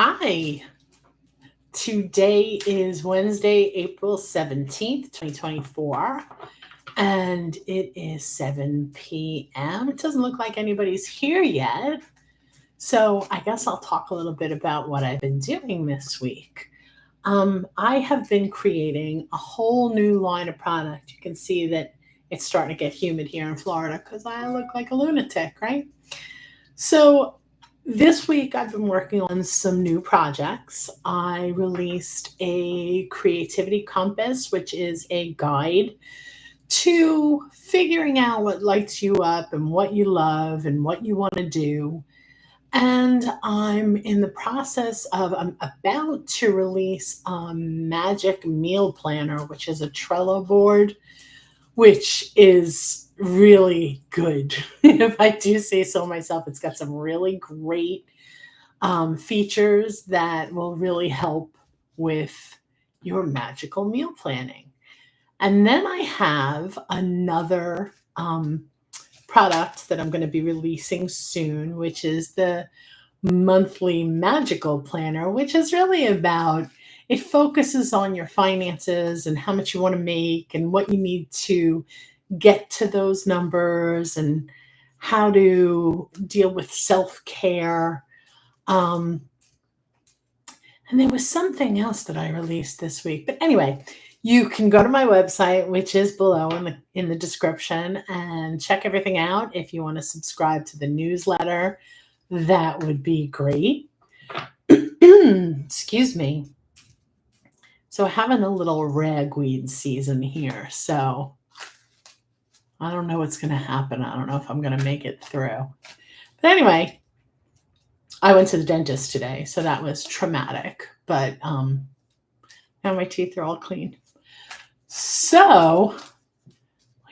Hi, today is Wednesday, April 17th, 2024, and it is 7 p.m. It doesn't look like anybody's here yet, so I guess I'll talk a little bit about what I've been doing this week. I have been creating a whole new line of product. You can see that it's starting to get humid here in Florida because I look like a lunatic, right? So this week I've been working on some new projects. I released a creativity compass, which is a guide to figuring out what lights you up and what you love and what you want to do. And I'm in the process of, I'm about to release a magic meal planner, which is a Trello board which is really good. If I do say so myself, it's got some really great features that will really help with your magical meal planning. And then I have another product that I'm going to be releasing soon, which is the monthly magical planner, which is really about it focuses on your finances and how much you want to make and what you need to get to those numbers and how to deal with self care. Um, and there was something else that I released this week. But anyway, you can go to my website, which is below in the description, and check everything out. If you want to subscribe to the newsletter, that would be great. Excuse me. So having a little ragweed season here. So I don't know what's going to happen. I don't know if I'm going to make it through. But anyway, I went to the dentist today, so that was traumatic. But now my teeth are all clean. So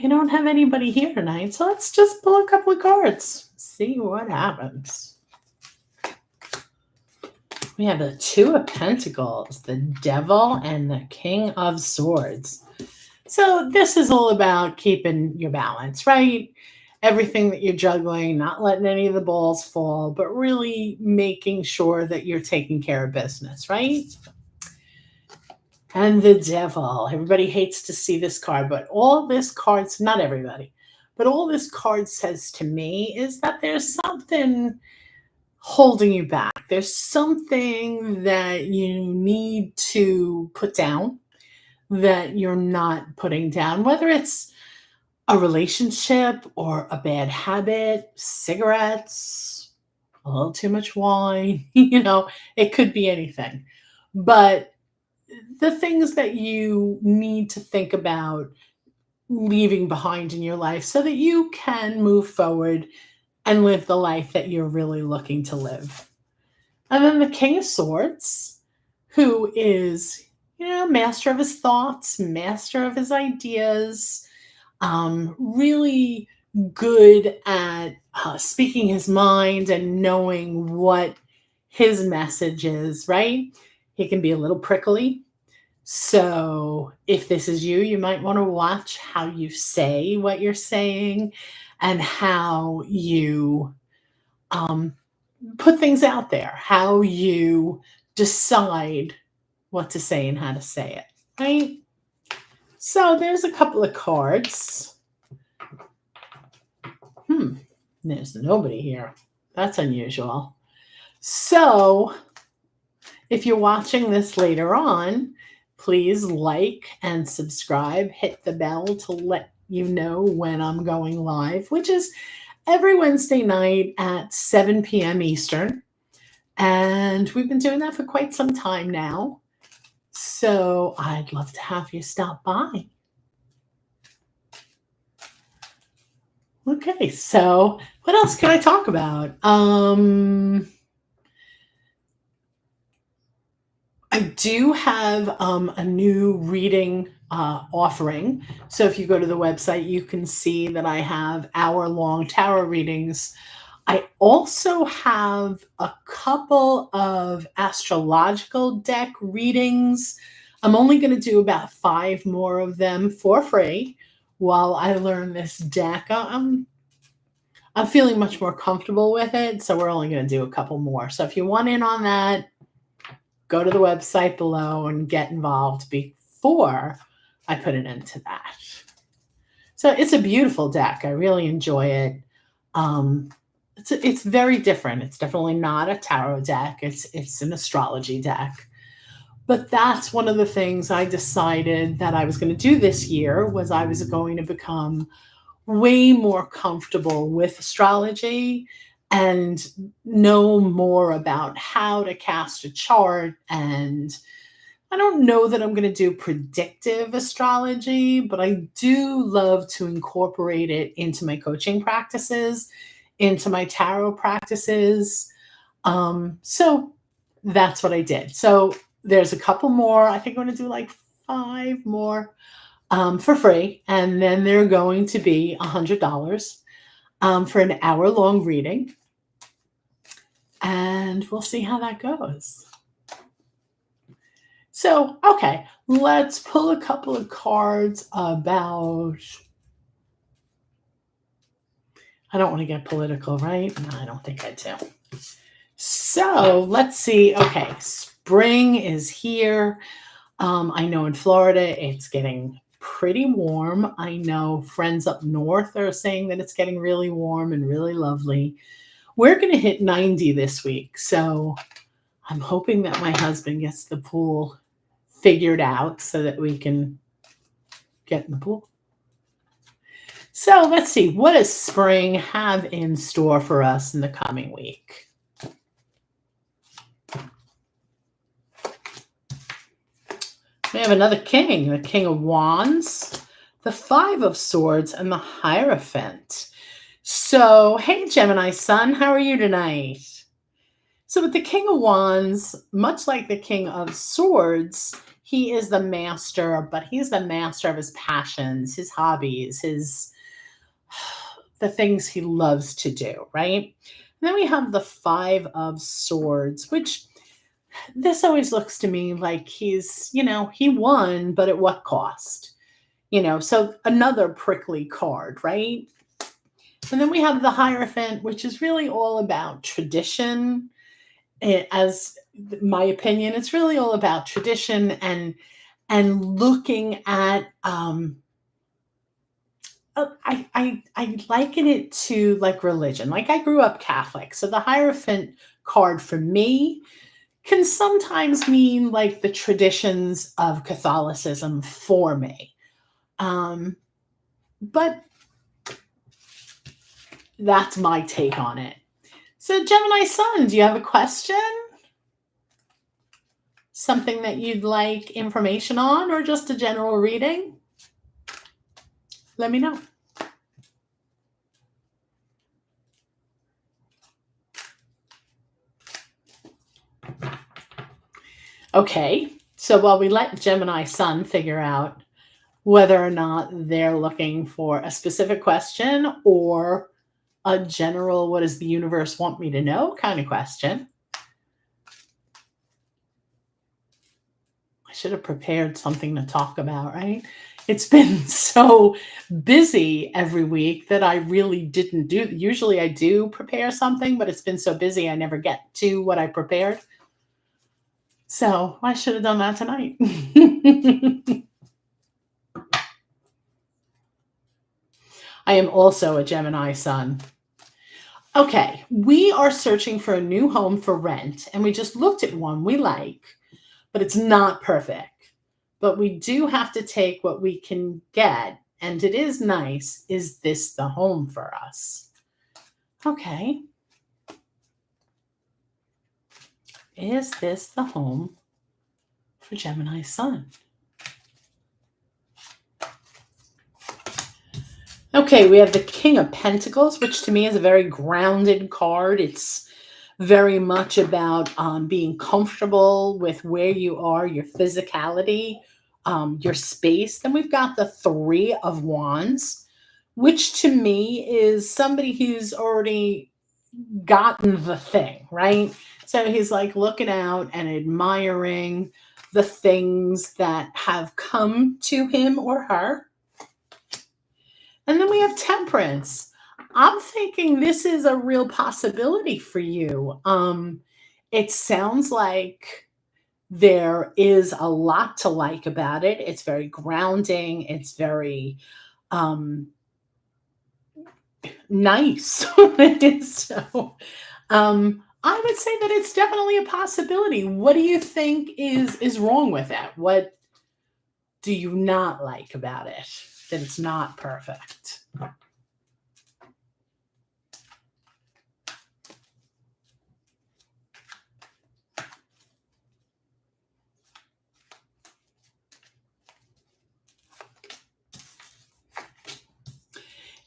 we don't have anybody here tonight. So let's just pull a couple of cards, see what happens. We have the Two of Pentacles, the Devil, and the King of Swords. So this is all about keeping your balance, right? Everything that you're juggling, not letting any of the balls fall, but really making sure that you're taking care of business, right? And the Devil. Everybody hates to see this card, but all this card's not everybody, but all this card says to me is that there's something holding you back. There's something that you need to put down that you're not putting down, whether it's a relationship or a bad habit, cigarettes, a little too much wine, it could be anything. But the things that you need to think about leaving behind in your life so that you can move forward and live the life that you're really looking to live. And then the King of Swords, who is, master of his thoughts, master of his ideas, really good at speaking his mind and knowing what his message is, right? He can be a little prickly. So if this is you, you might want to watch how you say what you're saying and how you um, put things out there, how you decide what to say and how to say it, right? So there's a couple of cards. There's nobody here. That's unusual. So if you're watching this later on, please like and subscribe. Hit the bell to let you know when I'm going live, which is every Wednesday night at 7 p.m. Eastern. And we've been doing that for quite some time now. So I'd love to have you stop by. Okay, so what else can I talk about? I do have a new reading offering. So if you go to the website, you can see that I have hour-long tarot readings. I also have a couple of astrological deck readings. I'm only going to do about 5 more of them for free while I learn this deck. I'm feeling much more comfortable with it, so we're only going to do a couple more. So if you want in on that, go to the website below and get involved before I put an end to that. So it's a beautiful deck. I really enjoy it. It's very different. It's definitely not a tarot deck. It's an astrology deck. But that's one of the things I decided that I was going to do this year was I was going to become way more comfortable with astrology and know more about how to cast a chart. And I don't know that I'm going to do predictive astrology, but I do love to incorporate it into my coaching practices, into my tarot practices. So that's what I did. So there's a couple more. I think I'm going to do like 5 more for free. And then they're going to be $100 for an hour-long reading. And we'll see how that goes. So, okay, let's pull a couple of cards about... I don't want to get political, right? No, I don't think I do. So let's see. Okay, spring is here. I know in Florida it's getting pretty warm. I know friends up north are saying that it's getting really warm and really lovely. We're going to hit 90 this week. So I'm hoping that my husband gets the pool figured out so that we can get in the pool. So let's see. What does spring have in store for us in the coming week? We have another king, the King of Wands, the Five of Swords, and the Hierophant. So, hey, Gemini sun, how are you tonight? So with the King of Wands, much like the King of Swords, he is the master, but he's the master of his passions, his hobbies, the things he loves to do, right? And then we have the Five of Swords, which this always looks to me like he's, he won, but at what cost? So another prickly card, right? And then we have the Hierophant, which is really all about tradition. As my opinion, it's really all about tradition and looking at I liken it to like religion. Like I grew up Catholic, so the Hierophant card for me can sometimes mean like the traditions of Catholicism for me. But that's my take on it. So Gemini sun, do you have a question? Something that you'd like information on or just a general reading? Let me know. Okay, so while we let Gemini sun figure out whether or not they're looking for a specific question or a general, what does the universe want me to know kind of question. I should have prepared something to talk about, right? It's been so busy every week that I really didn't do. Usually I do prepare something, but it's been so busy I never get to what I prepared. So I should have done that tonight. I am also a Gemini sun. Okay, we are searching for a new home for rent, and we just looked at one we like, but it's not perfect. But we do have to take what we can get, and it is nice. Is this the home for us? Okay. Is this the home for Gemini sun? Okay, we have the King of Pentacles, which to me is a very grounded card. It's very much about being comfortable with where you are, your physicality, your space. Then we've got the Three of Wands, which to me is somebody who's already gotten the thing, right? So he's like looking out and admiring the things that have come to him or her. And then we have Temperance. I'm thinking this is a real possibility for you. It sounds like There is a lot to like about it. It's very grounding. It's very um, nice. I would say that it's definitely a possibility. What do you think is wrong with it? What do you not like about it? That it's not perfect.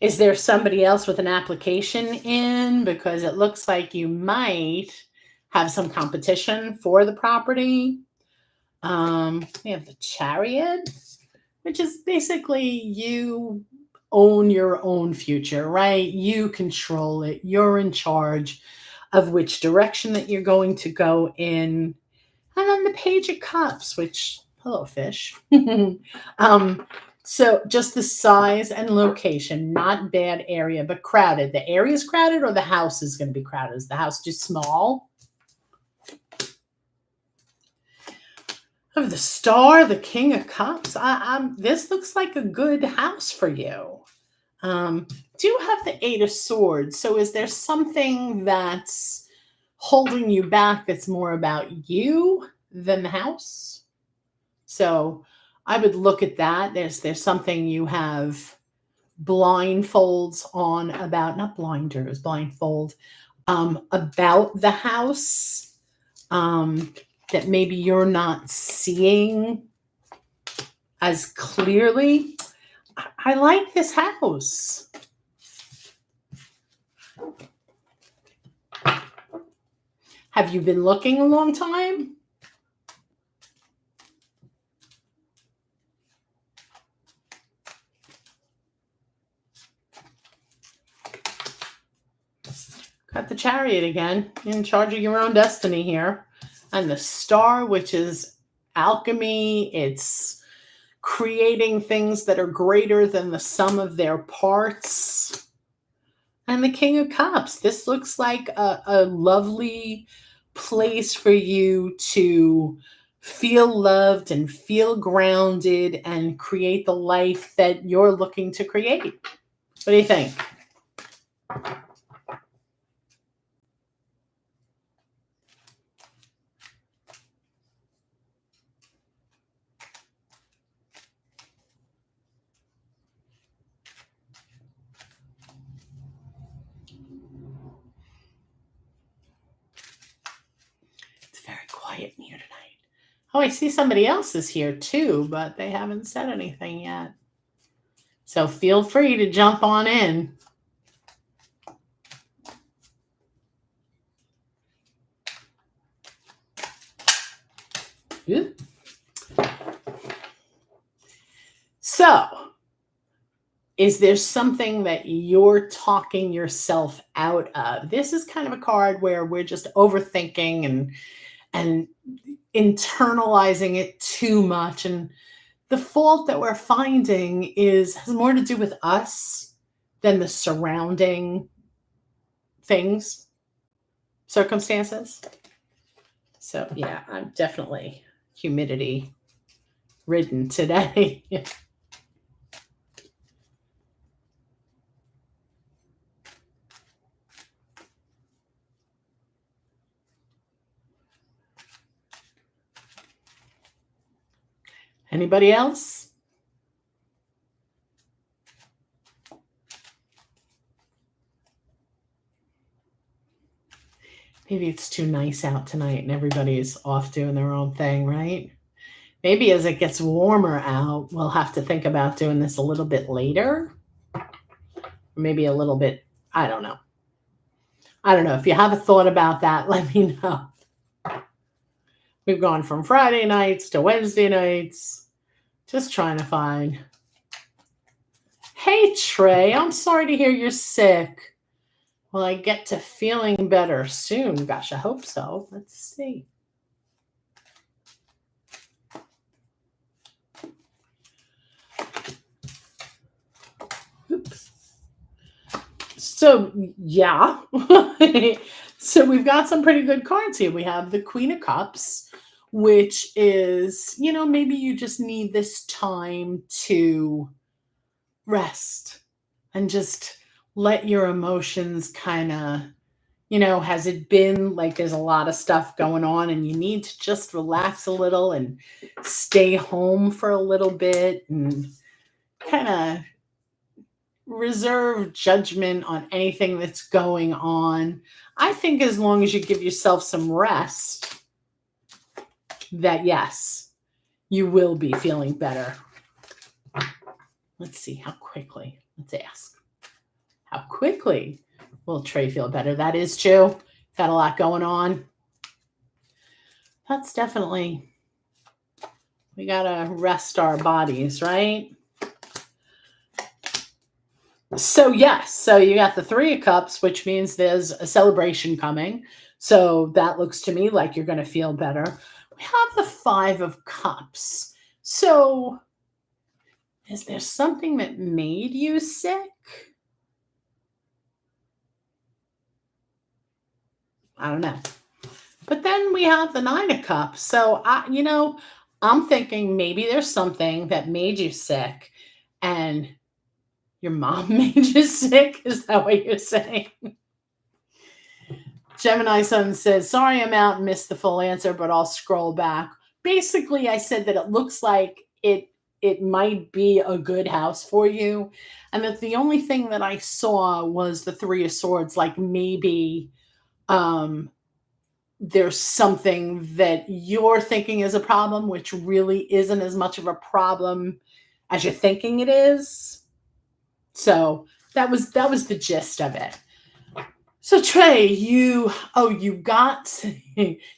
Is there somebody else with an application in? Because it looks like you might have some competition for the property. We have the Chariot, which is basically you own your own future, right? You control it. You're in charge of which direction that you're going to go in. And then the Page of Cups, which, hello, fish. um, so just the size and location, not bad area, but crowded. The area is crowded or the house is going to be crowded? Is the house too small? Oh, the Star, the King of Cups. This looks like a good house for you. Do have the Eight of Swords. So is there something that's holding you back that's more about you than the house? So I would look at that. There's something you have blindfolds on about, not blinders, blindfold, about the house, that maybe you're not seeing as clearly. I like this house. Have you been looking a long time? Got the Chariot again, in charge of your own destiny here. And the Star, which is alchemy. It's creating things that are greater than the sum of their parts. And the King of Cups. This looks like a lovely place for you to feel loved and feel grounded and create the life that you're looking to create. What do you think? It's very quiet in here tonight. Oh, I see somebody else is here too, but they haven't said anything yet. So feel free to jump on in. So, is there something that you're talking yourself out of? This is kind of a card where we're just overthinking and internalizing it too much, and the fault that we're finding has more to do with us than the surrounding things, circumstances. So yeah, I'm definitely humidity ridden today. Anybody else? Maybe it's too nice out tonight and everybody's off doing their own thing, right? Maybe as it gets warmer out, we'll have to think about doing this a little bit later. Maybe a little bit, I don't know. I don't know. If you have a thought about that, let me know. We've gone from Friday nights to Wednesday nights. Just trying to find. Hey, Trey, I'm sorry to hear you're sick. Will I get to feeling better soon? Gosh, I hope so. Let's see. Oops. So, yeah. So we've got some pretty good cards here. We have the Queen of Cups, which is, maybe you just need this time to rest and just let your emotions kind of, has it been like there's a lot of stuff going on and you need to just relax a little and stay home for a little bit and kind of reserve judgment on anything that's going on. I think as long as you give yourself some rest, that yes, you will be feeling better. Let's see how quickly. Let's ask. How quickly will Trey feel better? That is true. Got a lot going on. That's definitely, we got to rest our bodies, right? So yes, so you got the 3 of Cups, which means there's a celebration coming. So that looks to me like you're going to feel better. We have the 5 of Cups. So is there something that made you sick? I don't know. But then we have the 9 of Cups. So I'm thinking maybe there's something that made you sick and your mom made you sick. Is that what you're saying? Gemini Sun says, sorry, I'm out and missed the full answer, but I'll scroll back. Basically, I said that it looks like it might be a good house for you. And that the only thing that I saw was the 3 of Swords, like maybe there's something that you're thinking is a problem, which really isn't as much of a problem as you're thinking it is. So that was the gist of it. So Trey, you got,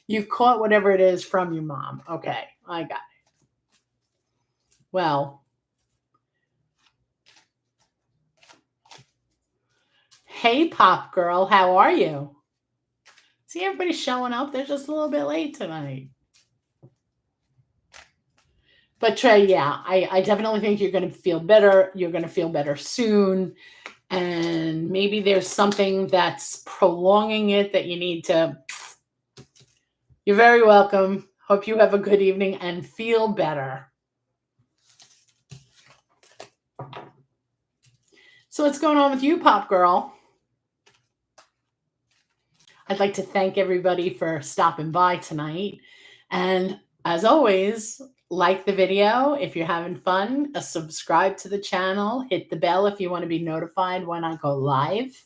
you caught whatever it is from your mom. Okay, I got it. Well, hey Pop Girl, how are you? See, everybody's showing up. They're just a little bit late tonight. But Trey, yeah, I definitely think you're going to feel better. You're going to feel better soon. And maybe there's something that's prolonging it that you need to. You're very welcome. Hope you have a good evening and feel better. So what's going on with you, Pop Girl? I'd like to thank everybody for stopping by tonight. And as always, like the video if you're having fun, subscribe to the channel, hit the bell if you want to be notified when I go live.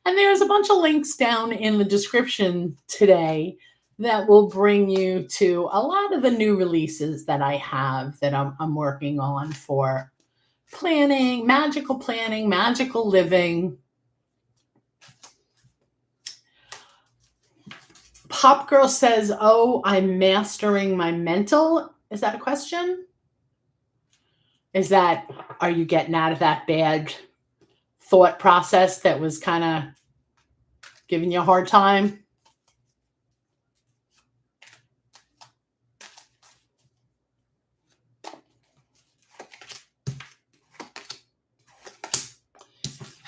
And there's a bunch of links down in the description today that will bring you to a lot of the new releases that I have that I'm working on for planning, magical living. Pop Girl says, oh, I'm mastering my mental. Is that a question? Is that, are you getting out of that bad thought process that was kind of giving you a hard time?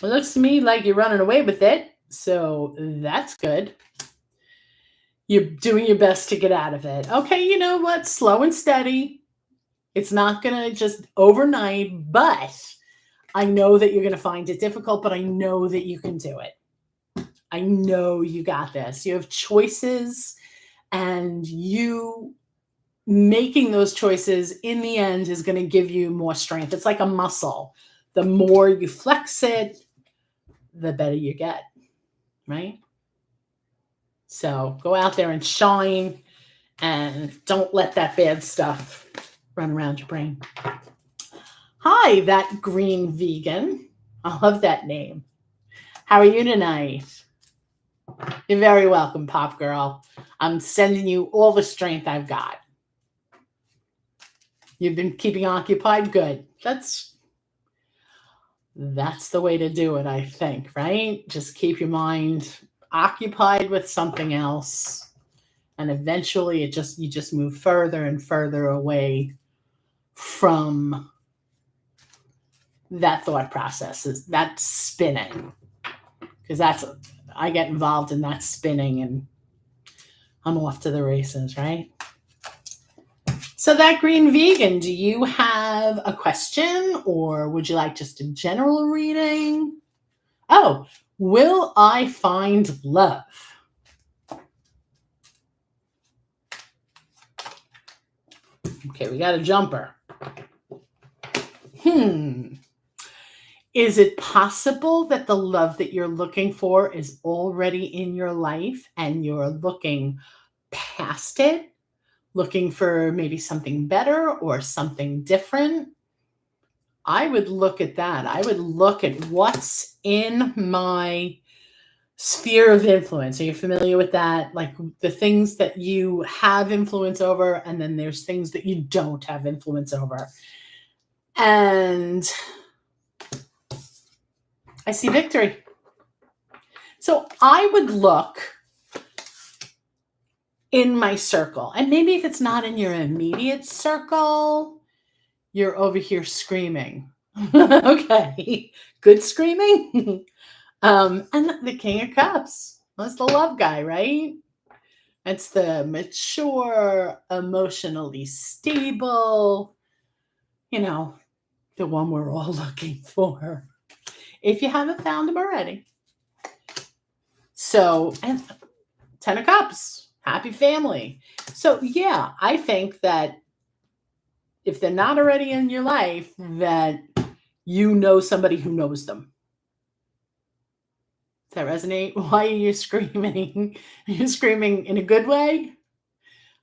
It looks to me like you're running away with it. So that's good. You're doing your best to get out of it. Okay, you know what? Slow and steady. It's not going to just overnight, but I know that you're going to find it difficult, but I know that you can do it. I know you got this. You have choices, and you making those choices in the end is going to give you more strength. It's like a muscle. The more you flex it, the better you get, right? So go out there and shine, and don't let that bad stuff run around your brain. Hi, that green vegan. I love that name. How are you tonight? You're very welcome, Pop Girl. I'm sending you all the strength I've got. You've been keeping occupied? Good. That's the way to do it, I think, right? Just keep your mind occupied with something else, and eventually you just move further and further away from that thought process, is that spinning, because I get involved in that spinning and I'm off to the races, right? So that green vegan, do you have a question or would you like just a general reading? Oh, will I find love? Okay, we got a jumper. Is it possible that the love that you're looking for is already in your life and you're looking past it, looking for maybe something better or something different? I would look at that. I would look at what's in my sphere of influence. Are you familiar with that? Like the things that you have influence over, and then there's things that you don't have influence over. And I see victory. So I would look in my circle, and maybe if it's not in your immediate circle, you're over here screaming. Okay, good screaming. And the King of Cups. That's the love guy, right? It's the mature, emotionally stable, the one we're all looking for. If you haven't found him already. So, and 10 of Cups, happy family. So, yeah, I think that if they're not already in your life, that you know somebody who knows them. Does that resonate? Why are you screaming? Are you screaming in a good way?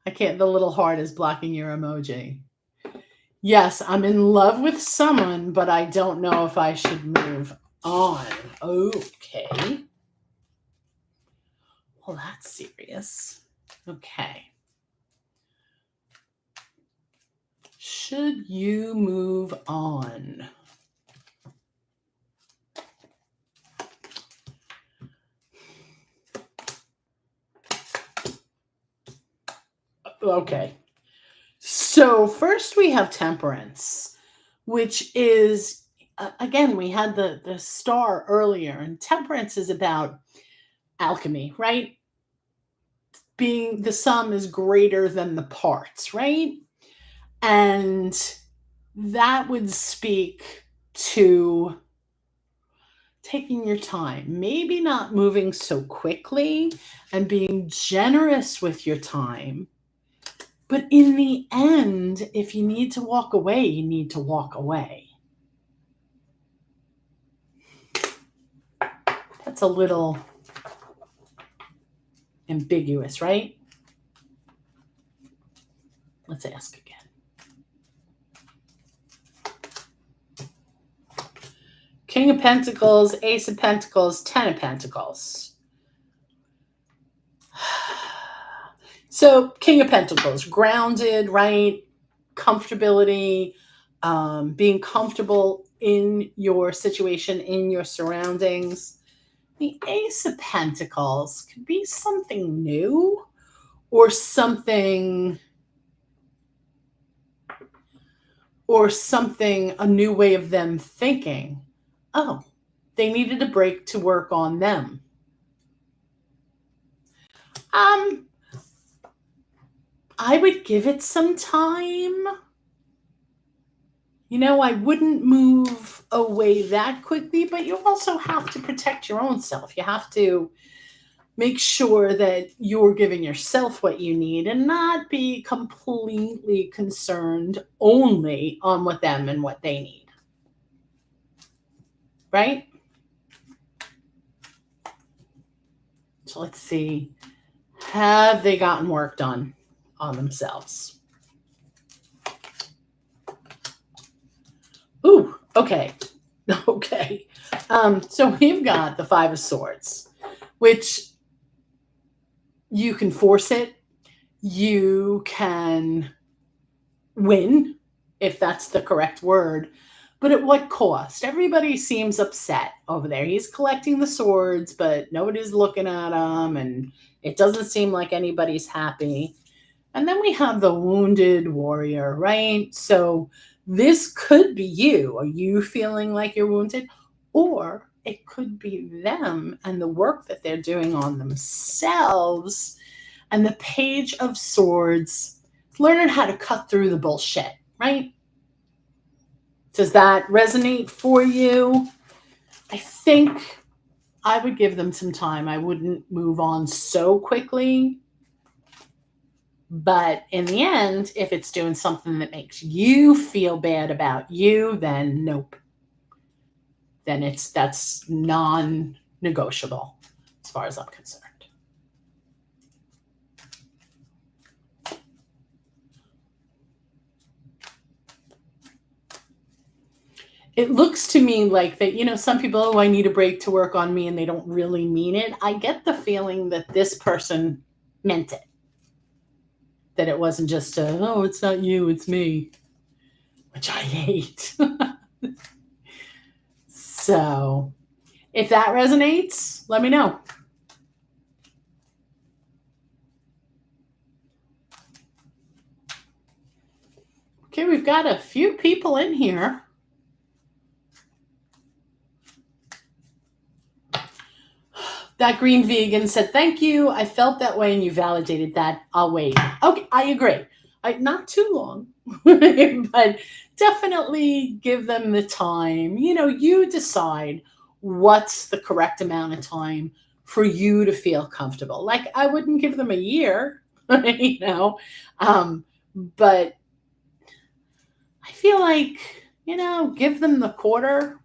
I can't, the little heart is blocking your emoji. Yes, I'm in love with someone, but I don't know if I should move on. Okay. Well, that's serious. Okay. Should you move on? Okay. So first we have Temperance, which is, again, we had the star earlier, and Temperance is about alchemy, right? Being the sum is greater than the parts, right? And that would speak to taking your time, maybe not moving so quickly and being generous with your time. But in the end, if you need to walk away, you need to walk away. That's a little ambiguous, right? Let's ask again. King of Pentacles, Ace of Pentacles, 10 of Pentacles. So, King of Pentacles, grounded, right? Comfortability, being comfortable in your situation, in your surroundings. The Ace of Pentacles could be something new or something, a new way of them thinking. Oh, they needed a break to work on them. I would give it some time. I wouldn't move away that quickly, but you also have to protect your own self. You have to make sure that you're giving yourself what you need and not be completely concerned only on what them and what they need. Right? So let's see. Have they gotten work done on themselves? Ooh, okay. Okay. So we've got the Five of Swords, which you can force it. You can win, if that's the correct word. But at what cost? Everybody seems upset over there. He's collecting the swords, but nobody's looking at him, and it doesn't seem like anybody's happy. And then we have the Wounded Warrior, right? So this could be you. Are you feeling like you're wounded? Or it could be them and the work that they're doing on themselves. And the Page of Swords learning how to cut through the bullshit, right? Does that resonate for you? I think I would give them some time. I wouldn't move on so quickly. But in the end, if it's doing something that makes you feel bad about you, then nope. Then that's non-negotiable as far as I'm concerned. It looks to me like that, some people, oh, I need a break to work on me, and they don't really mean it. I get the feeling that this person meant it. That it wasn't just oh, it's not you, it's me, which I hate. So if that resonates, let me know. Okay, we've got a few people in here. That green vegan said, thank you. I felt that way and you validated that. I'll wait. Okay, I agree. Not too long, but definitely give them the time. You decide what's the correct amount of time for you to feel comfortable. Like, I wouldn't give them a year, but I feel like, give them the quarter.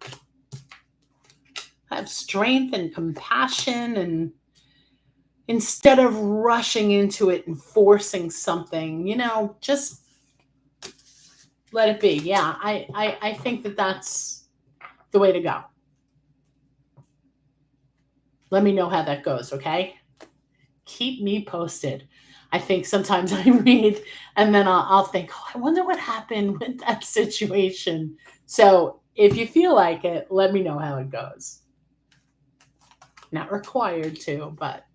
Have strength and compassion, and instead of rushing into it and forcing something, just let it be. Yeah, I think that's the way to go. Let me know how that goes, okay? Keep me posted. I think sometimes I read and then I'll think, oh, I wonder what happened with that situation. So if you feel like it, let me know how it goes. Not required to, but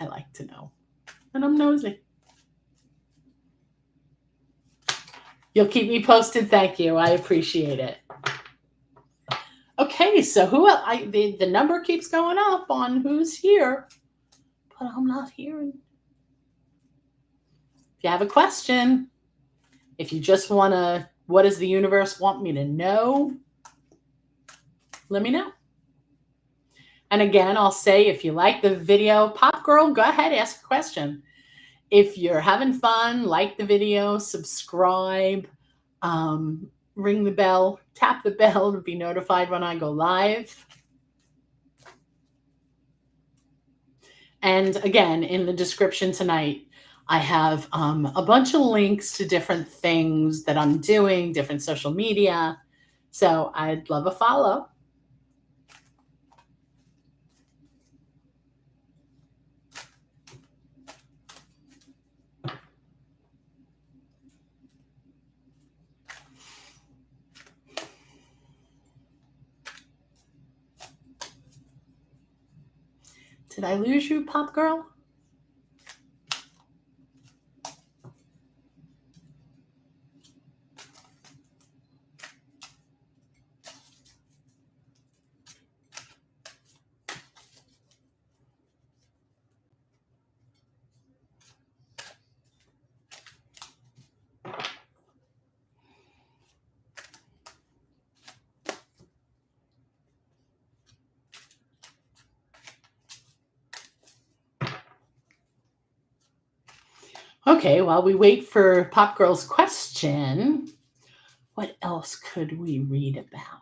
I like to know. And I'm nosy. You'll keep me posted. Thank you. I appreciate it. Okay, so who else? The number keeps going up on who's here, but I'm not hearing. If you have a question, if you just want to, what does the universe want me to know? Let me know. And again, I'll say, if you like the video, Pop Girl, go ahead, ask a question. If you're having fun, like the video, subscribe, ring the bell, tap the bell to be notified when I go live. And again, in the description tonight, I have a bunch of links to different things that I'm doing, different social media. So I'd love a follow. Did I lose you, Pop Girl? Okay, while we wait for Pop Girl's question, what else could we read about?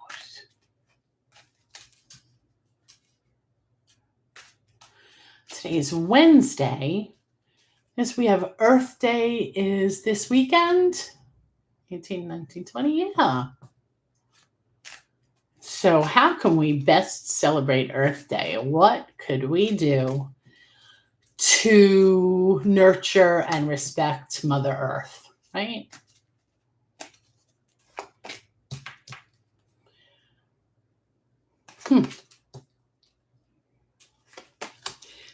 Today is Wednesday. Yes, we have Earth Day is this weekend. 18, 19, 20, yeah. So how can we best celebrate Earth Day? What could we do to nurture and respect Mother Earth, right?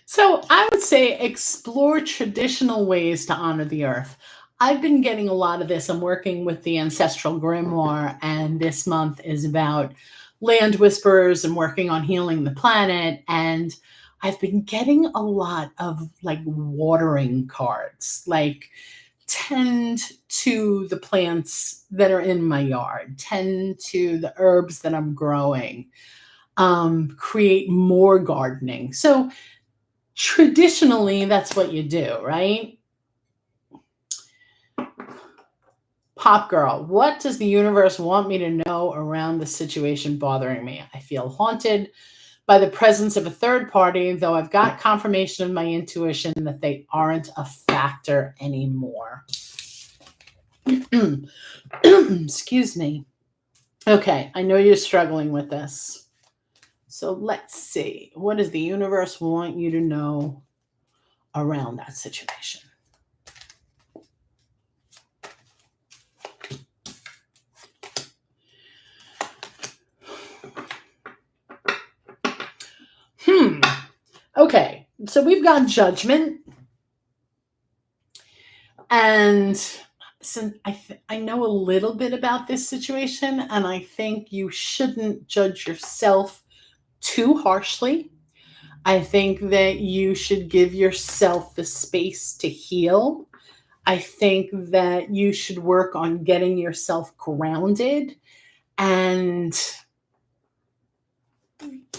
So I would say explore traditional ways to honor the earth. I've been getting a lot of this. I'm working with the Ancestral Grimoire, and this month is about land whisperers and working on healing the planet. And I've been getting a lot of like watering cards, like tend to the plants that are in my yard, tend to the herbs that I'm growing, create more gardening. So traditionally, that's what you do, right? Pop girl, what does the universe want me to know around the situation bothering me? I feel haunted by the presence of a third party, though I've got confirmation of my intuition that they aren't a factor anymore. Excuse me. Okay, I know you're struggling with this. So let's see. What does the universe want you to know around that situation? Okay, so we've got judgment. And since I know a little bit about this situation, and I think you shouldn't judge yourself too harshly. I think that you should give yourself the space to heal. I think that you should work on getting yourself grounded and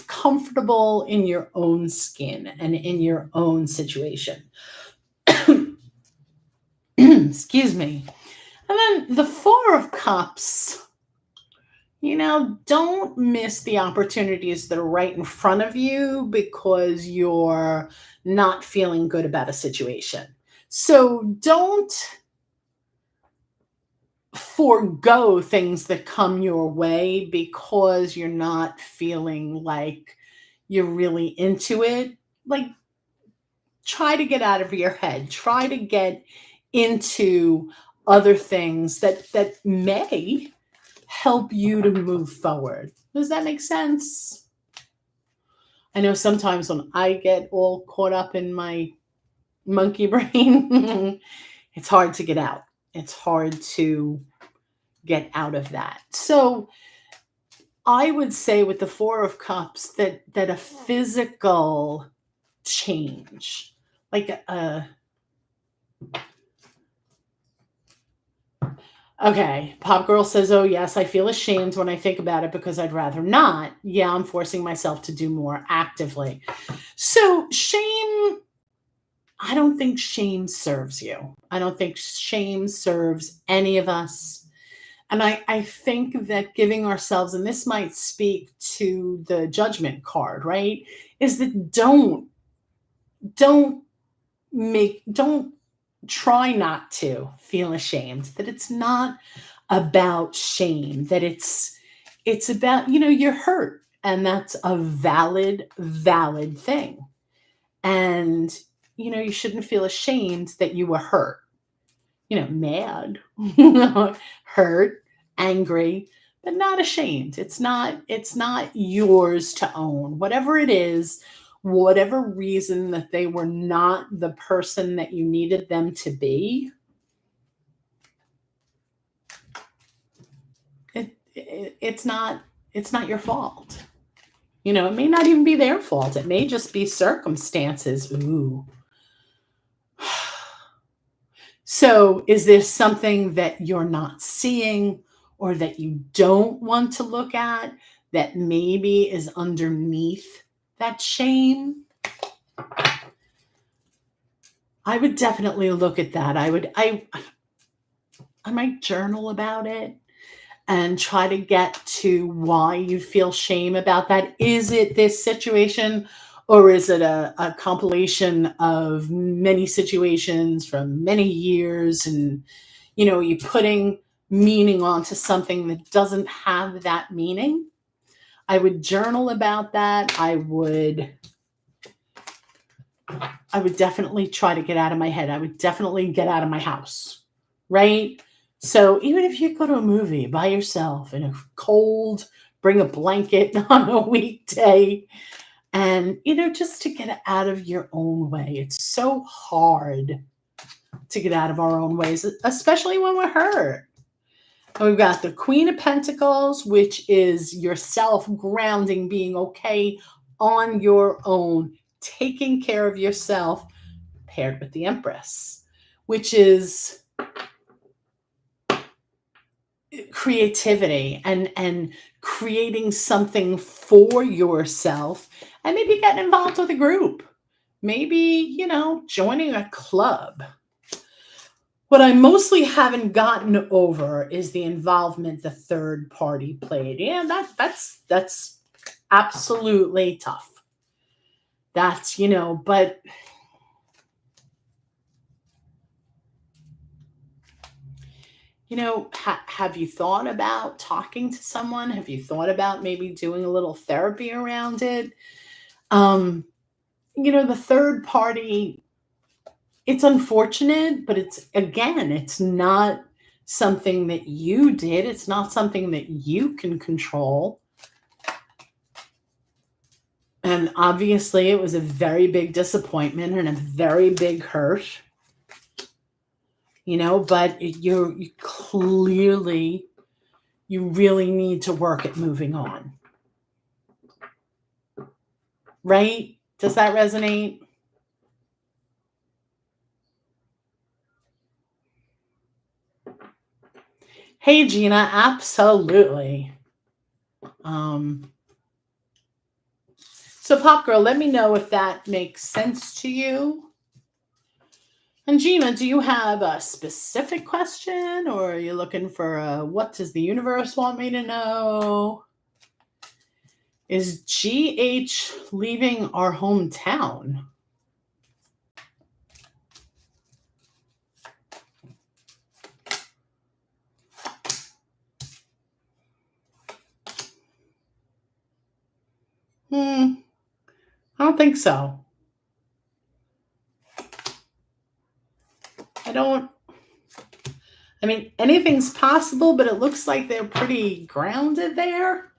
comfortable in your own skin and in your own situation. Excuse me. And then the Four of Cups, don't miss the opportunities that are right in front of you because you're not feeling good about a situation. So don't forego things that come your way because you're not feeling like you're really into it. Like, try to get out of your head. Try to get into other things that may help you to move forward. Does that make sense? I know sometimes when I get all caught up in my monkey brain, it's hard to get out. It's hard to get out of that. So I would say with the Four of Cups that a physical change, like a okay, Pop Girl says, "Oh yes, I feel ashamed when I think about it because I'd rather not." Yeah, I'm forcing myself to do more actively. So shame, I don't think shame serves you. I don't think shame serves any of us. And I think that giving ourselves, and this might speak to the judgment card, right? Is that don't don't try not to feel ashamed, that it's not about shame, that it's about, you're hurt, and that's a valid thing. And you shouldn't feel ashamed that you were hurt, mad, hurt, angry, but not ashamed. It's not yours to own. Whatever it is, whatever reason that they were not the person that you needed them to be, it's not your fault. It may not even be their fault. It may just be circumstances. Ooh. So, is there something that you're not seeing or that you don't want to look at that maybe is underneath that shame? I would definitely look at that. I might journal about it and try to get to why you feel shame about that. Is it this situation, or is it a compilation of many situations from many years, and you putting meaning onto something that doesn't have that meaning? I would journal about that. I would definitely try to get out of my head. I would definitely get out of my house, right? So even if you go to a movie by yourself in a cold, bring a blanket on a weekday, and just to get out of your own way. It's so hard to get out of our own ways, especially when we're hurt. And we've got the Queen of Pentacles, which is yourself grounding, being okay on your own, taking care of yourself, paired with the Empress, which is creativity and creating something for yourself, and maybe getting involved with a group, maybe joining a club. What I mostly haven't gotten over is the involvement the third party played. Yeah, that's absolutely tough. That's but have you thought about talking to someone? Have you thought about maybe doing a little therapy around it? Um, the third party, it's unfortunate, but it's not something that you did. It's not something that you can control. And obviously, it was a very big disappointment and a very big hurt, but you clearly, you really need to work at moving on. Right? Does that resonate? Hey, Gina, absolutely. So, Pop Girl, let me know if that makes sense to you. And Gina, do you have a specific question, or are you looking for what does the universe want me to know? Is GH leaving our hometown? I don't think so. I mean, anything's possible, but it looks like they're pretty grounded there.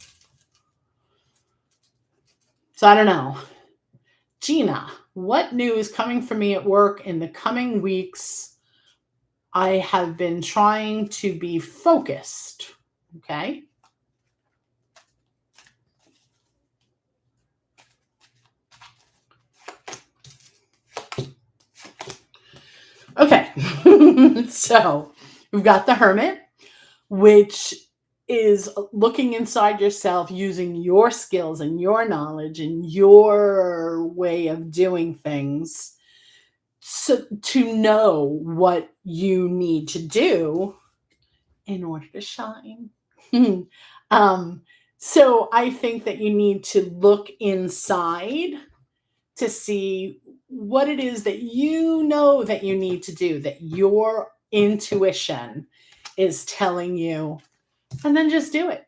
So I don't know. Gina, what news coming for me at work in the coming weeks? I have been trying to be focused. Okay. Okay. So we've got the Hermit, which is looking inside yourself, using your skills and your knowledge and your way of doing things to know what you need to do in order to shine. So I think that you need to look inside to see what it is that you know that you need to do, that your intuition is telling you, and then just do it.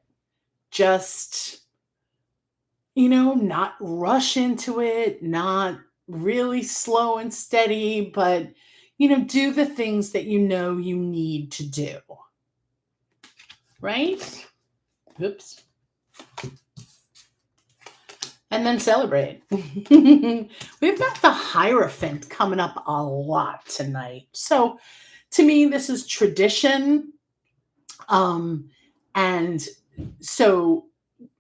Just, not rush into it, not really slow and steady, but, do the things that you know you need to do. Right? Oops. And then celebrate. We've got the Hierophant coming up a lot tonight. So to me, this is tradition. And so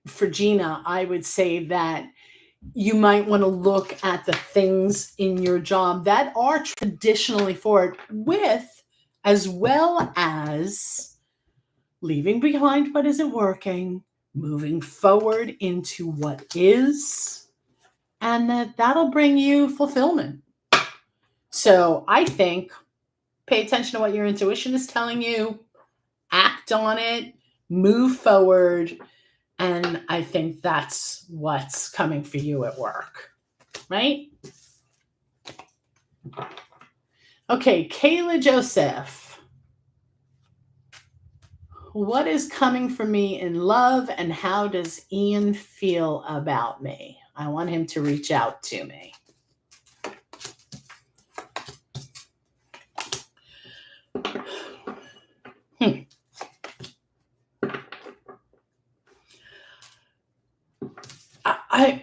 for Gina, I would say that you might want to look at the things in your job that are traditionally for it, with as well as leaving behind what isn't working, moving forward into what is, and that'll bring you fulfillment. So I think pay attention to what your intuition is telling you, act on it, move forward, and I think that's what's coming for you at work, right? Okay, Kayla Joseph. What is coming for me in love, and how does Ian feel about me? I want him to reach out to me.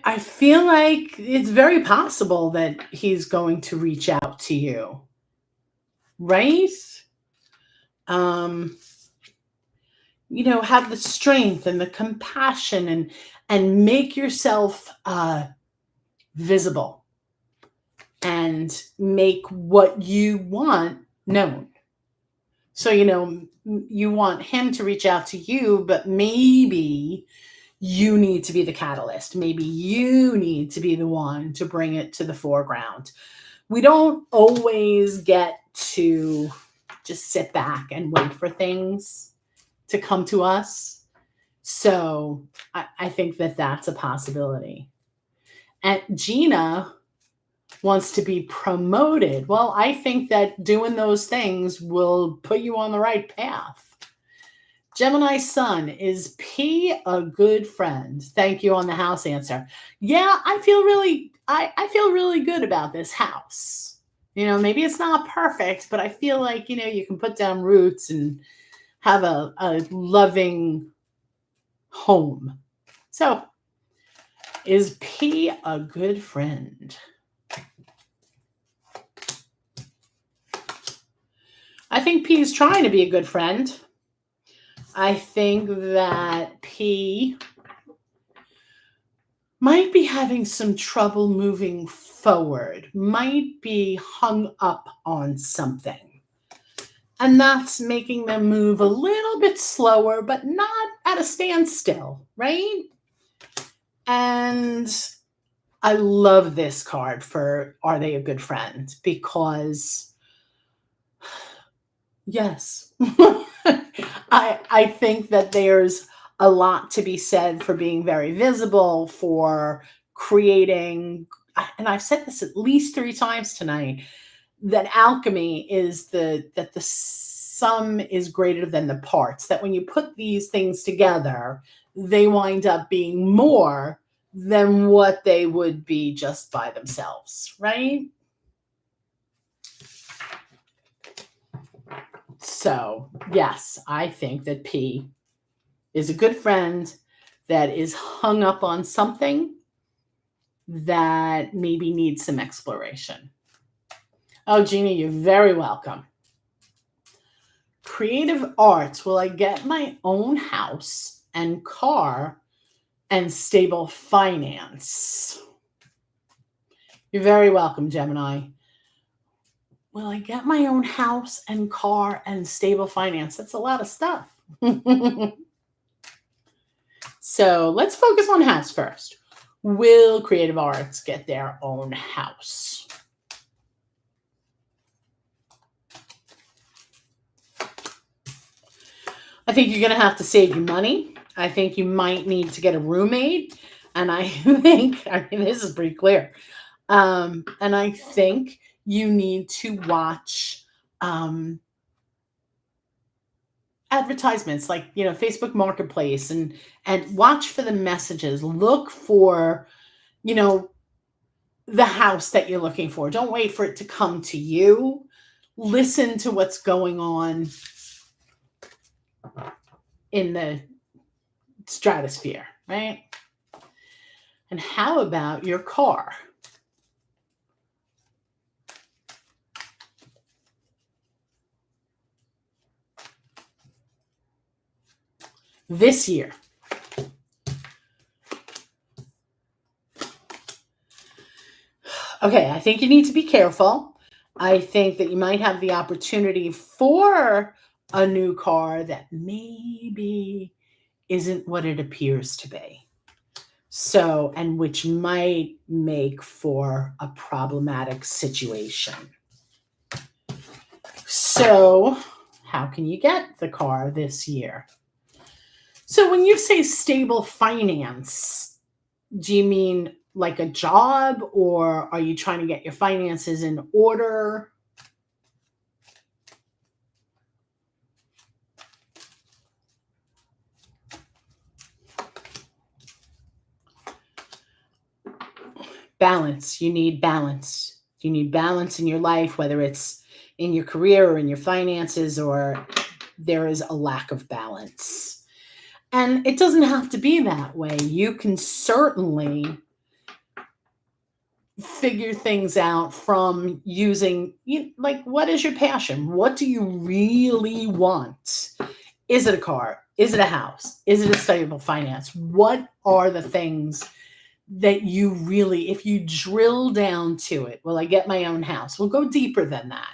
I feel like it's very possible that he's going to reach out to you, right? Have the strength and the compassion and make yourself visible and make what you want known. So, you want him to reach out to you, but maybe you need to be the catalyst. Maybe you need to be the one to bring it to the foreground. We don't always get to just sit back and wait for things to come to us. So I think that that's a possibility. And Gina wants to be promoted. Well, I think that doing those things will put you on the right path. Gemini Sun, is P a good friend? Thank you on the house answer. Yeah, I feel really good about this house. Maybe it's not perfect, but I feel like, you can put down roots and have a loving home. So, is P a good friend? I think P is trying to be a good friend. I think that P might be having some trouble moving forward, might be hung up on something. And that's making them move a little bit slower, but not at a standstill, right? And I love this card for Are They a Good Friend? Because, yes, I think that there's a lot to be said for being very visible, for creating, and I've said this at least 3 times tonight, that alchemy is that the sum is greater than the parts, that when you put these things together, they wind up being more than what they would be just by themselves, right? So, yes, I think that P is a good friend that is hung up on something that maybe needs some exploration. Oh, Gina, you're very welcome. Creative arts, will I get my own house and car and stable finance? You're very welcome, Gemini. Will I get my own house and car and stable finance? That's a lot of stuff. So let's focus on house first. Will creative arts get their own house? I think you're going to have to save you money. I think you might need to get a roommate. And I think, this is pretty clear. And I think you need to watch advertisements like, Facebook Marketplace, and watch for the messages. Look for, the house that you're looking for. Don't wait for it to come to you. Listen to what's going on in the stratosphere, right? And how about your car? This year. Okay, I think you need to be careful. I think that you might have the opportunity for a new car that maybe isn't what it appears to be. So, and which might make for a problematic situation. So, how can you get the car this year? So, when you say stable finance, do you mean like a job, or are you trying to get your finances in order? Balance. You need balance. You need balance in your life, whether it's in your career or in your finances, or there is a lack of balance. And it doesn't have to be that way. You can certainly figure things out from using, like, what is your passion? What do you really want? Is it a car? Is it a house? Is it a stable finance? What are the things that you really, if you drill down to it, will I get my own house? We'll go deeper than that.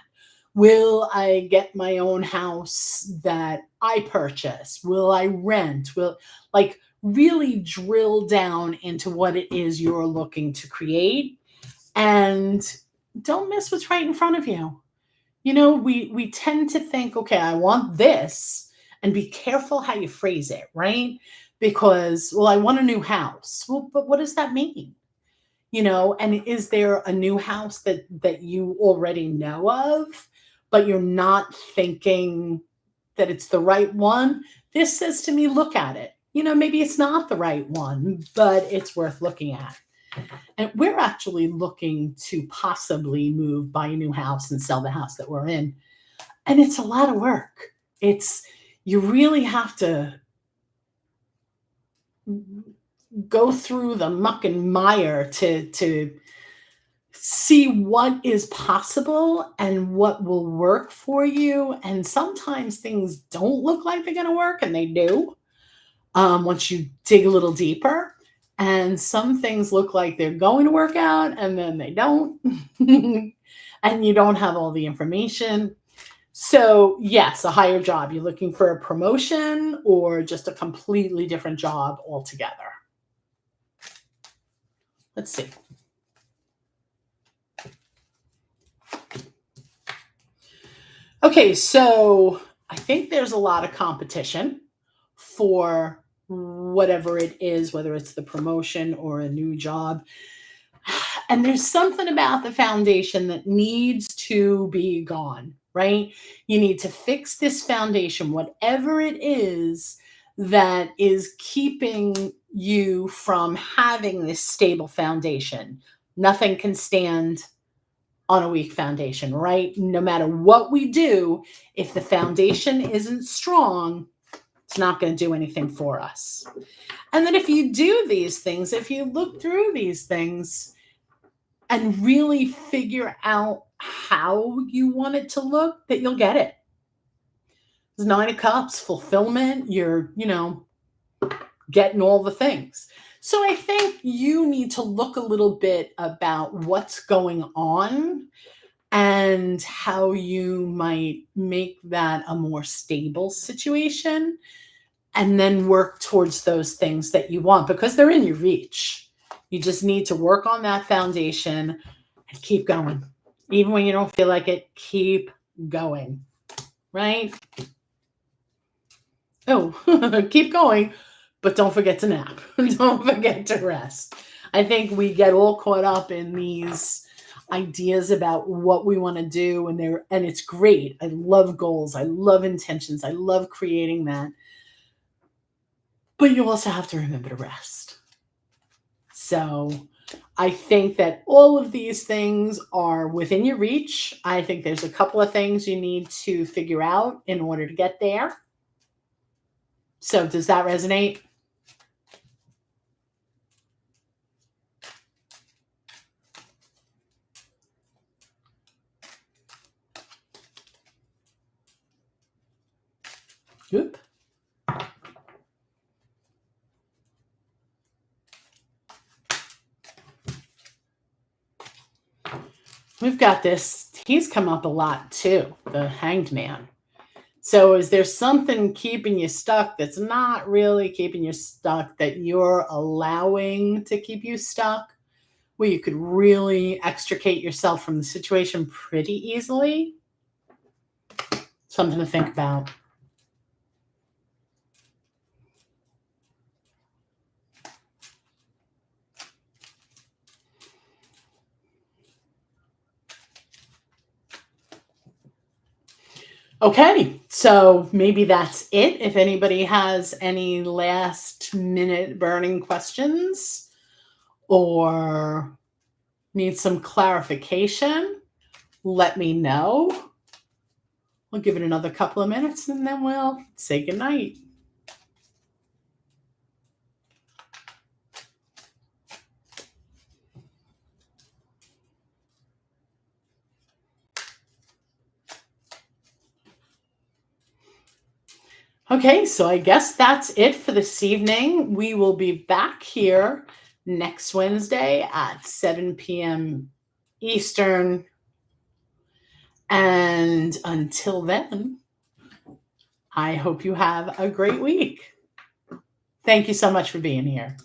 Will I get my own house that I purchase? Will I rent? Will, like, really drill down into what it is you're looking to create, and don't miss what's right in front of you. We tend to think, okay, I want this, and be careful how you phrase it, right? Because, well, I want a new house. Well, but what does that mean? And is there a new house that you already know of, but you're not thinking that it's the right one? This says to me, look at it. Maybe it's not the right one, but it's worth looking at. And we're actually looking to possibly move, buy a new house, and sell the house that we're in. And it's a lot of work. You really have to go through the muck and mire to see what is possible and what will work for you. And sometimes things don't look like they're going to work, and they do, once you dig a little deeper. And some things look like they're going to work out, and then they don't. And you don't have all the information. So, yes, a higher job. You're looking for a promotion or just a completely different job altogether. Let's see. Okay, so I think there's a lot of competition for whatever it is, whether it's the promotion or a new job. And there's something about the foundation that needs to be gone, right? You need to fix this foundation, whatever it is that is keeping you from having this stable foundation. Nothing can stand on a weak foundation, right? No matter what we do, if the foundation isn't strong, it's not going to do anything for us. And then if you do these things, if you look through these things and really figure out how you want it to look, that you'll get it. There's 9 of Cups, fulfillment, you're, getting all the things. So I think you need to look a little bit about what's going on and how you might make that a more stable situation, and then work towards those things that you want, because they're in your reach. You just need to work on that foundation and keep going. Even when you don't feel like it, keep going, right? Oh, keep going, but don't forget to nap. Don't forget to rest. I think we get all caught up in these ideas about what we want to do, and it's great. I love goals. I love intentions. I love creating that. But you also have to remember to rest. So I think that all of these things are within your reach. I think there's a couple of things you need to figure out in order to get there. So does that resonate? Oop. We've got this. He's come up a lot too, the Hanged Man. So is there something keeping you stuck that's not really keeping you stuck, that you're allowing to keep you stuck, where you could really extricate yourself from the situation pretty easily? Something to think about. Okay, so maybe that's it. If anybody has any last minute burning questions or need some clarification, let me know. We'll give it another couple of minutes and then we'll say goodnight. Okay, so I guess that's it for this evening. We will be back here next Wednesday at 7 p.m. Eastern. And until then, I hope you have a great week. Thank you so much for being here.